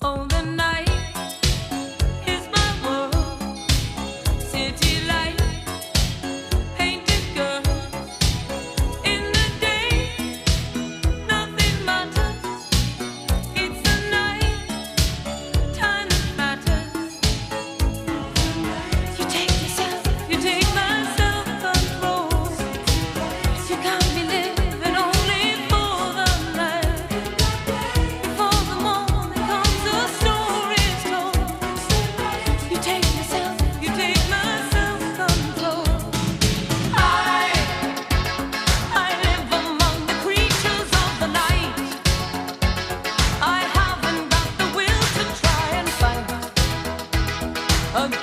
Oh, the night is my world. City light, painted girls. In the day, nothing matters. It's the night time that matters. You take yourself, you take my self-control. You got me living only for the night. Before the morning comes, the story's told. You take yourself, you take my self-control. I live among the creatures of the night. I haven't got the will to try and fight against